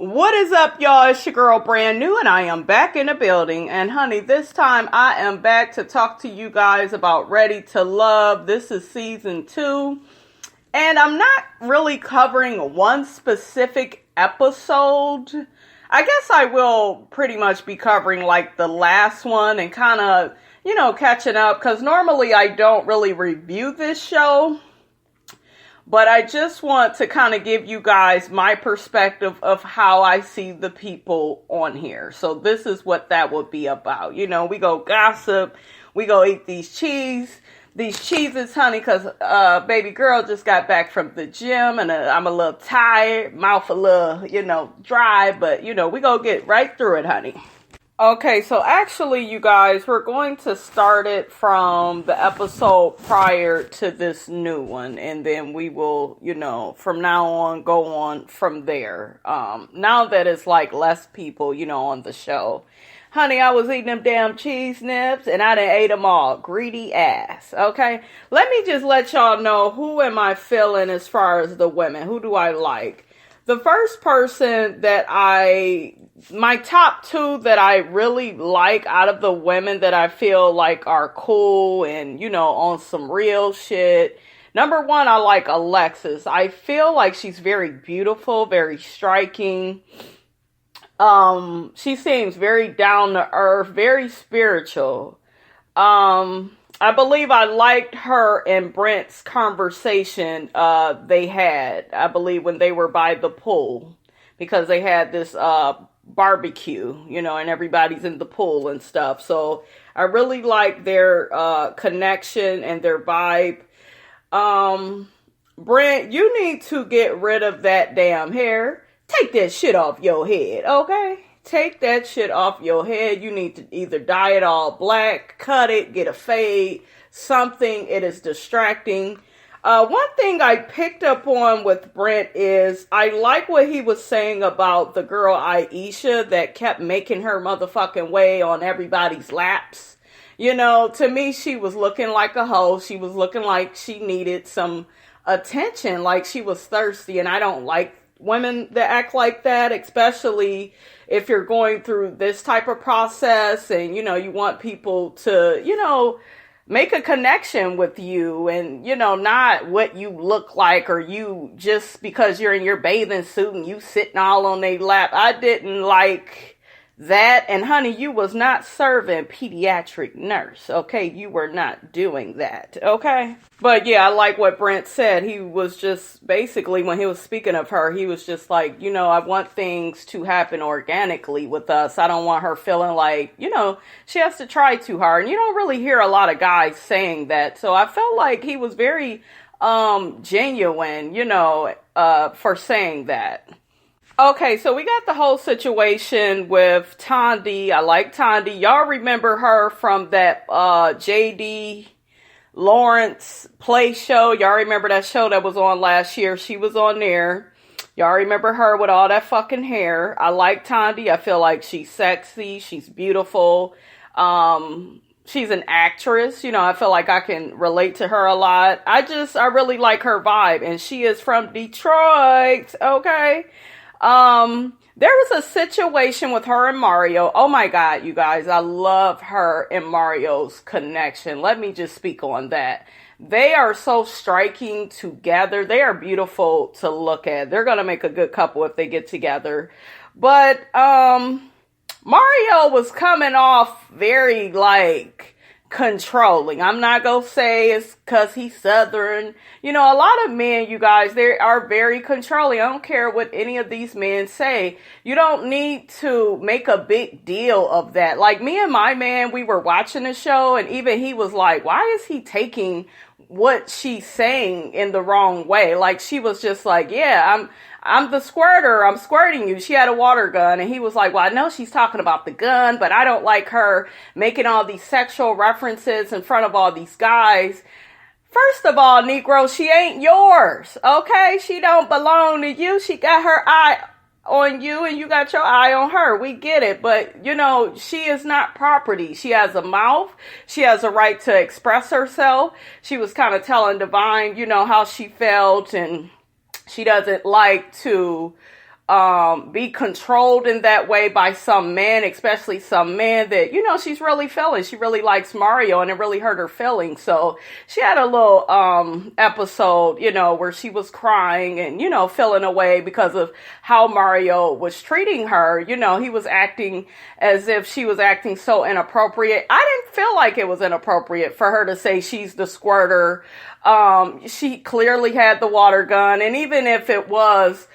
What is up, y'all? It's your girl Brand New, and I am back in the building. And honey, this time I am back to talk to you guys about Ready to Love. This is season 2. And I'm not really covering one specific episode. I guess I will pretty much be covering like the last one and kind of, catching up. Because normally I don't really review this show. But I just want to kind of give you guys my perspective of how I see the people on here. So this is what that would be about. We go gossip. We go eat these cheeses, honey, because baby girl just got back from the gym. And I'm a little tired. Mouth a little, dry. But, we go get right through it, honey. Okay, so actually, you guys, we're going to start it from the episode prior to this new one, and then we will, from now on, go on from there. Now that it's like less people, on the show. Honey, I was eating them damn cheese nips, and I done ate them all. Greedy ass, okay? Let me just let y'all know who am I feeling as far as the women. Who do I like? The first person that my top 2 that I really like out of the women that I feel like are cool and, on some real shit. Number 1, I like Alexis. I feel like she's very beautiful, very striking. She seems very down to earth, very spiritual. I believe I liked her and Brent's conversation they had, I believe, when they were by the pool. Because they had this barbecue, and everybody's in the pool and stuff. So I really like their connection and their vibe. Brent, you need to get rid of that damn hair. Take that shit off your head, okay? Take that shit off your head. You need to either dye it all black, cut it, get a fade, something. It is distracting. One thing I picked up on with Brent is I like what he was saying about the girl Aisha that kept making her motherfucking way on everybody's laps. To me, she was looking like a hoe. She was looking like she needed some attention, like she was thirsty. And I don't like women that act like that, especially if you're going through this type of process and, you want people to, make a connection with you and, not what you look like or you just because you're in your bathing suit and you sitting all on their lap. I didn't like that. And honey, you was not serving pediatric nurse. Okay. You were not doing that. Okay. But yeah, I like what Brent said. He was just basically, when he was speaking of her, he was just like, I want things to happen organically with us. I don't want her feeling like, she has to try too hard. And you don't really hear a lot of guys saying that. So I felt like he was very, genuine, for saying that. Okay, so we got the whole situation with Tondi. I like Tondi. Y'all remember her from that J.D. Lawrence play show. Y'all remember that show that was on last year? She was on there. Y'all remember her with all that fucking hair. I like Tondi. I feel like she's sexy. She's beautiful. She's an actress. I feel like I can relate to her a lot. I really like her vibe. And she is from Detroit. Okay. There was a situation with her and Mario. Oh my God, you guys, I love her and Mario's connection. Let me just speak on that. They are so striking together. They are beautiful to look at. They're going to make a good couple if they get together. But, Mario was coming off very controlling. I'm not gonna say it's because he's Southern. A lot of men, you guys, they are very controlling. I don't care what any of these men say. You don't need to make a big deal of that. Like me and my man, we were watching the show and even he was like, why is he taking what she's saying in the wrong way? Like she was just like, yeah, I'm the squirter. I'm squirting you. She had a water gun. And he was like, well, I know she's talking about the gun, but I don't like her making all these sexual references in front of all these guys. First of all, Negro, she ain't yours. Okay. She don't belong to you. She got her eye on you and you got your eye on her. We get it. But, she is not property. She has a mouth. She has a right to express herself. She was kind of telling Divine, how she felt and she doesn't like to be controlled in that way by some man, especially some man that, she's really feeling. She really likes Mario and it really hurt her feelings. So she had a little episode, where she was crying and, feeling away because of how Mario was treating her. He was acting as if she was acting so inappropriate. I didn't feel like it was inappropriate for her to say she's the squirter. She clearly had the water gun. And even if it was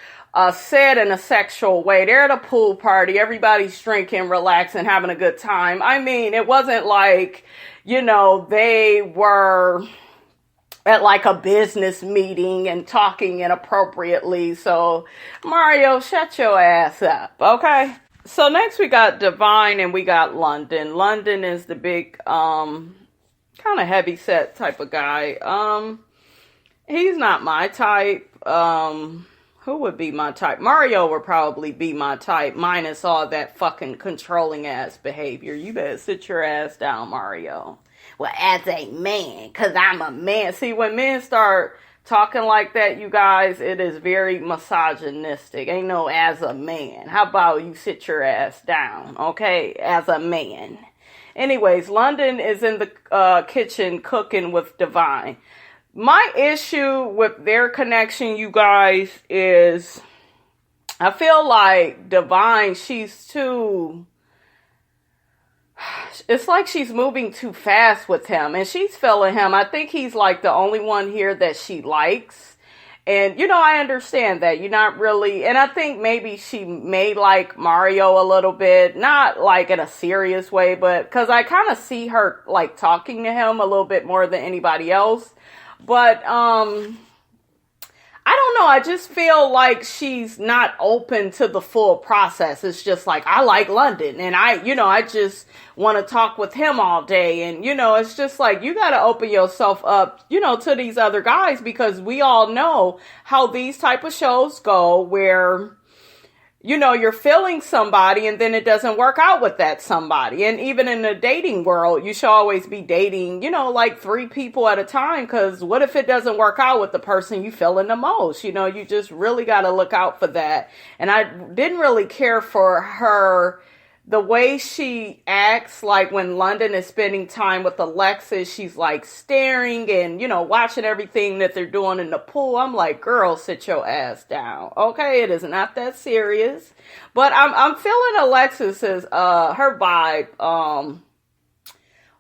said in a sexual way, they're at a pool party, everybody's drinking, relaxing, having a good time. I mean, it wasn't like, they were at like a business meeting and talking inappropriately. So Mario, shut your ass up, okay? So next we got Divine and we got London. London is the big, kind of heavy set type of guy. He's not my type. Who would be my type? Mario would probably be my type, minus all that fucking controlling ass behavior. You better sit your ass down, Mario. Well, as a man, because I'm a man. See, when men start talking like that, you guys, it is very misogynistic. Ain't no as a man. How about you sit your ass down, okay? As a man. Anyways, London is in the kitchen cooking with Divine. My issue with their connection, you guys, is I feel like Divine, it's like she's moving too fast with him and she's feeling him. I think he's like the only one here that she likes. And, I understand that you're not really, and I think maybe she may like Mario a little bit, not like in a serious way, but because I kind of see her like talking to him a little bit more than anybody else. But, I don't know. I just feel like she's not open to the full process. It's just like, I like London and I just want to talk with him all day. And, it's just like, you got to open yourself up, to these other guys, because we all know how these type of shows go where, you're feeling somebody and then it doesn't work out with that somebody. And even in the dating world, you should always be dating, like 3 people at a time. Because what if it doesn't work out with the person you feeling the most? You just really got to look out for that. And I didn't really care for her, the way she acts, like when London is spending time with Alexis, she's like staring and, watching everything that they're doing in the pool. I'm like, girl, sit your ass down. Okay, it is not that serious. But I'm feeling Alexis's, her vibe,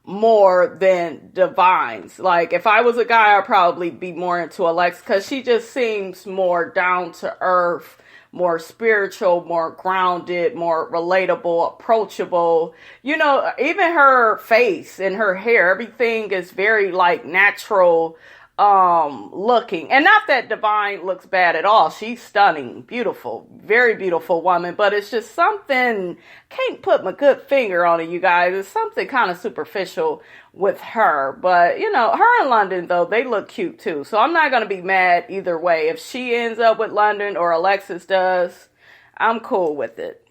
more than Divine's. Like, if I was a guy, I'd probably be more into Alexis because she just seems more down to earth, more spiritual, more grounded, more relatable, approachable. Even her face and her hair, everything is very like natural looking. And not that Divine looks bad at all. She's stunning, beautiful, very beautiful woman. But it's just something, can't put my good finger on it, you guys. It's something kind of superficial with her. But, her and London, though, they look cute too. So I'm not going to be mad either way. If she ends up with London or Alexis does, I'm cool with it.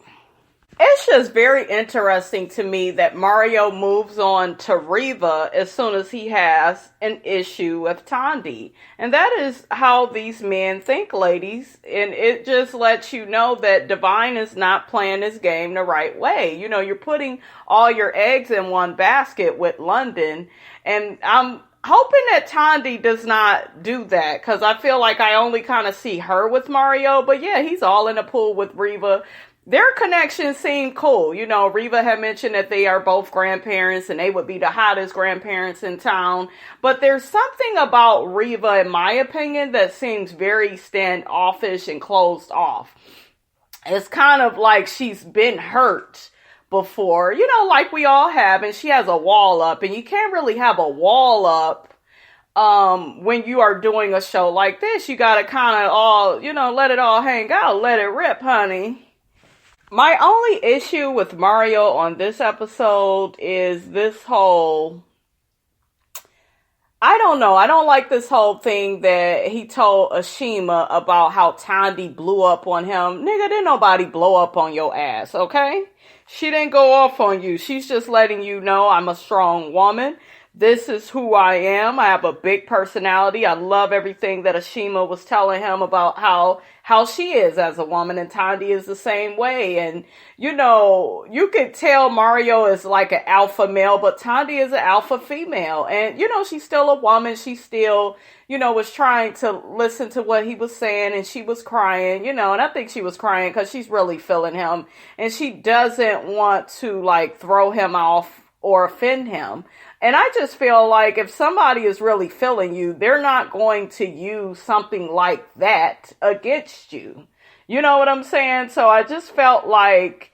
It's just very interesting to me that Mario moves on to Riva as soon as he has an issue with Tandy. And that is how these men think, ladies. And it just lets you know that Divine is not playing his game the right way. You're putting all your eggs in one basket with London. And I'm hoping that Tandy does not do that, because I feel like I only kind of see her with Mario. But yeah, he's all in the pool with Riva. Their connection seemed cool. Riva had mentioned that they are both grandparents and they would be the hottest grandparents in town. But there's something about Riva, in my opinion, that seems very standoffish and closed off. It's kind of like she's been hurt before, like we all have, and she has a wall up, and you can't really have a wall up when you are doing a show like this. You gotta kind of all, let it all hang out, let it rip, honey. My only issue with Mario on this episode is this whole, I don't know, I don't like this whole thing that he told Ashima about how Tandy blew up on him. Nigga, didn't nobody blow up on your ass, okay? She didn't go off on you. She's just letting you know I'm a strong woman. This is who I am. I have a big personality. I love everything that Ashima was telling him about how she is as a woman, and Tandy is the same way. And you could tell Mario is like an alpha male, but Tandy is an alpha female. And she's still a woman. She still was trying to listen to what he was saying, and she was crying, and I think she was crying because she's really feeling him, and she doesn't want to like throw him off or offend him. And I just feel like if somebody is really feeling you, they're not going to use something like that against you. You know what I'm saying? So I just felt like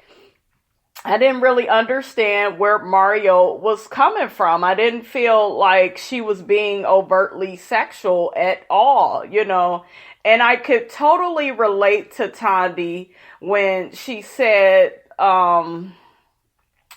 I didn't really understand where Mario was coming from. I didn't feel like she was being overtly sexual at all, And I could totally relate to Tandy when she said,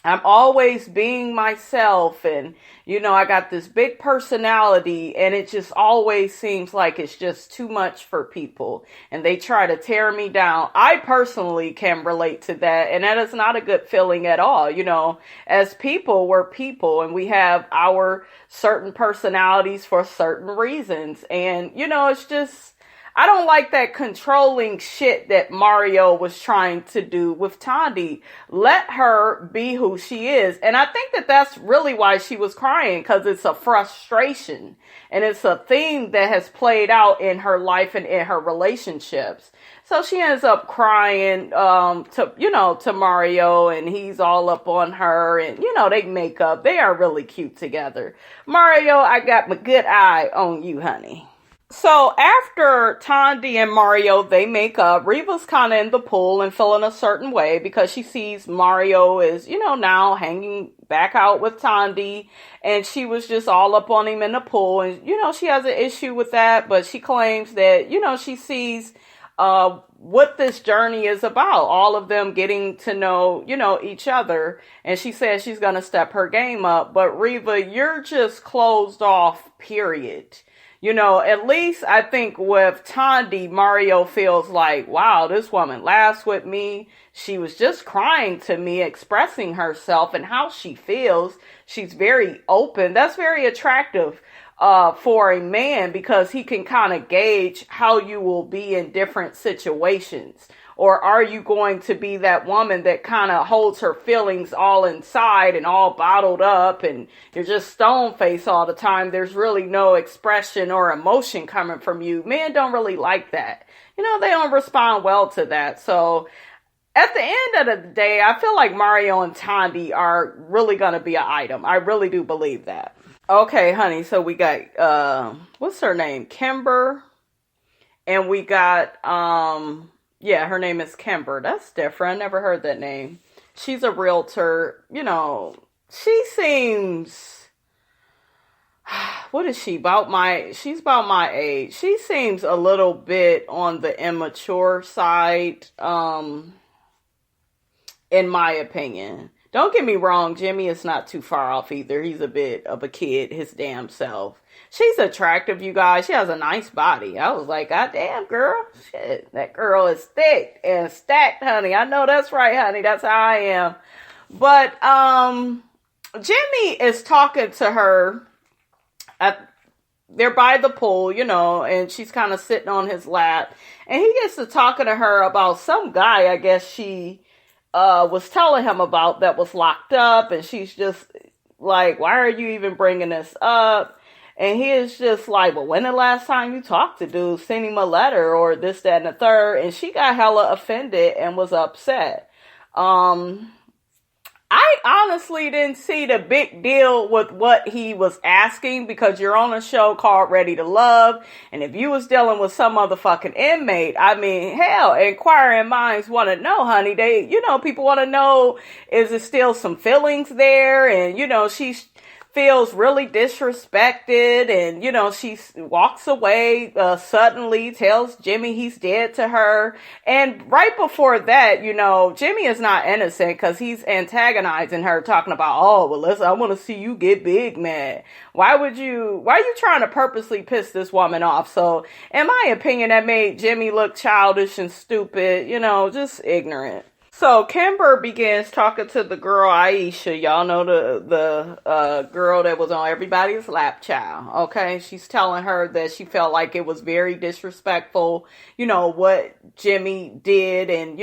I'm always being myself, and I got this big personality, and it just always seems like it's just too much for people, and they try to tear me down. I personally can relate to that, and that is not a good feeling at all. As people, we're people, and we have our certain personalities for certain reasons, and it's just, I don't like that controlling shit that Mario was trying to do with Tandy. Let her be who she is. And I think that that's really why she was crying, because it's a frustration. And it's a theme that has played out in her life and in her relationships. So she ends up crying to Mario, and he's all up on her, and they make up. They are really cute together. Mario, I got my good eye on you, honey. So after Tandy and Mario, they make up, Reva's kind of in the pool and feeling a certain way because she sees Mario is, now hanging back out with Tandy, and she was just all up on him in the pool. And, she has an issue with that, but she claims that, she sees what this journey is about, all of them getting to know, each other. And she says she's going to step her game up. But Reva, you're just closed off, period. At least I think with Tandy, Mario feels like, wow, this woman laughs with me. She was just crying to me, expressing herself and how she feels. She's very open. That's very attractive for a man, because he can kind of gauge how you will be in different situations. Or are you going to be that woman that kind of holds her feelings all inside and all bottled up, and you're just stone faced all the time? There's really no expression or emotion coming from you. Men don't really like that. They don't respond well to that. So at the end of the day, I feel like Mario and Tandy are really going to be an item. I really do believe that. Okay, honey. So we got, what's her name? Kimber. And we got, yeah, her name is Kimber. That's different. I never heard that name. She's a realtor. She seems, what is she? She's about my age. She seems a little bit on the immature side, in my opinion. Don't get me wrong, Jimmy is not too far off either. He's a bit of a kid, his damn self. She's attractive, you guys. She has a nice body. I was like, God damn, girl. Shit, that girl is thick and stacked, honey. I know that's right, honey. That's how I am. But Jimmy is talking to her. They're by the pool, and she's kind of sitting on his lap. And he gets to talking to her about some guy, I guess she was telling him about, that was locked up. And she's just like, why are you even bringing this up? And he is just like, well, when the last time you talked to dude, send him a letter or this, that, and the third. And she got hella offended and was upset. I honestly didn't see the big deal with what he was asking, because you're on a show called Ready to Love. And if you was dealing with some motherfucking inmate, I mean, hell, inquiring minds want to know, honey. They, people want to know, is there still some feelings there? And, she's feels really disrespected, and she walks away suddenly, tells Jimmy he's dead to her. And right before that, Jimmy is not innocent, because he's antagonizing her, talking about, oh, well, I want to see you get big mad. Why are you trying to purposely piss this woman off? So in my opinion, that made Jimmy look childish and stupid, just ignorant. So Kimber begins talking to the girl Aisha. Y'all know the girl that was on everybody's lap child. Okay, she's telling her that she felt like it was very disrespectful, what Jimmy did, and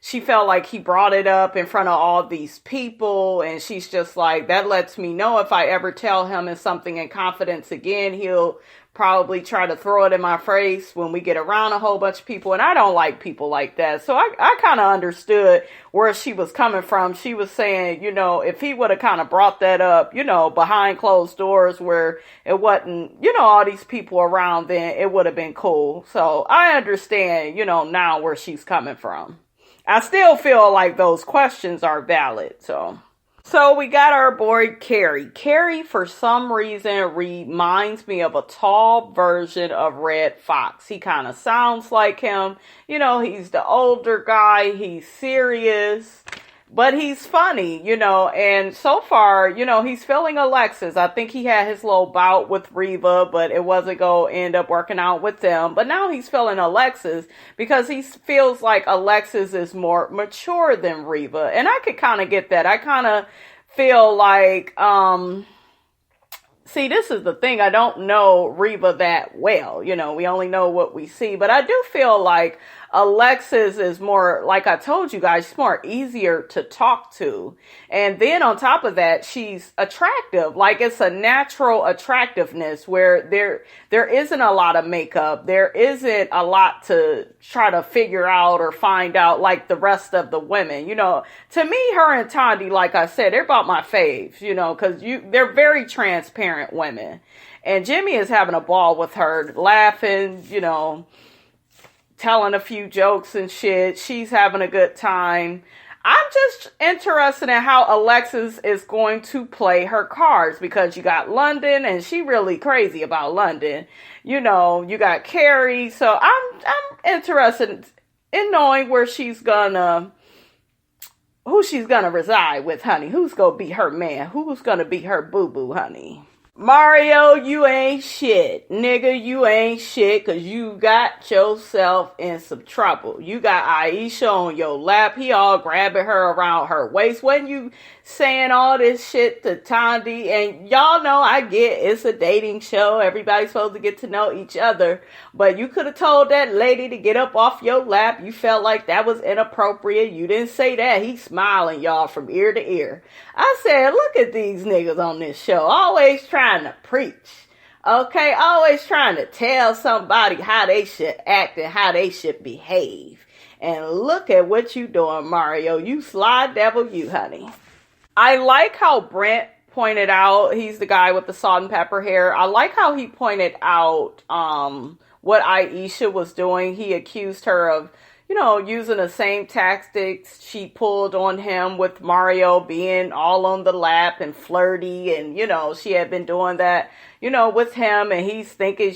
she felt like he brought it up in front of all these people, and she's just like, that lets me know if I ever tell him something in confidence again, he'll probably try to throw it in my face when we get around a whole bunch of people, and I don't like people like that. So I kind of understood where she was coming from. She was saying, if he would have kind of brought that up, behind closed doors where it wasn't, all these people around, then it would have been cool. So I understand, now where she's coming from. I still feel like those questions are valid, So we got our boy Carrie. Carrie, for some reason, reminds me of a tall version of Red Fox. He kind of sounds like him. He's the older guy. He's serious, but he's funny, and so far, he's feeling Alexis. I think he had his little bout with Reva, but it wasn't going to end up working out with them. But now he's feeling Alexis because he feels like Alexis is more mature than Reva. And I could kind of get that. I kind of feel like, see, this is the thing. I don't know Reva that well. We only know what we see. But I do feel like Alexis is more, like I told you guys, she's more easier to talk to. And then on top of that, she's attractive. Like, it's a natural attractiveness where there isn't a lot of makeup. There isn't a lot to try to figure out or find out like the rest of the women. To me, her and Tandy, like I said, they're about my faves, because they're very transparent women. And Jimmy is having a ball with her, laughing, telling a few jokes and shit. She's having a good time. I'm just interested in how Alexis is going to play her cards, because you got London, and she really crazy about London. You got Carrie. So I'm interested in knowing who she's gonna reside with, honey. Who's gonna be her man? Who's gonna be her boo-boo, honey? Mario, you ain't shit. Nigga, you ain't shit because you got yourself in some trouble. You got Aisha on your lap. He all grabbing her around her waist. When you saying all this shit to Tandy, and y'all know I get it's a dating show. Everybody's supposed to get to know each other. But you could have told that lady to get up off your lap. You felt like that was inappropriate. You didn't say that. He's smiling, y'all, from ear to ear. I said, look at these niggas on this show. Always trying to preach. Okay? Always trying to tell somebody how they should act and how they should behave. And look at what you doing, Mario. You sly devil, you, honey. I like how Brent pointed out, he's the guy with the salt and pepper hair. I like how he pointed out what Aisha was doing. He accused her of, using the same tactics she pulled on him with Mario, being all on the lap and flirty. And, she had been doing that, with him. And he's thinking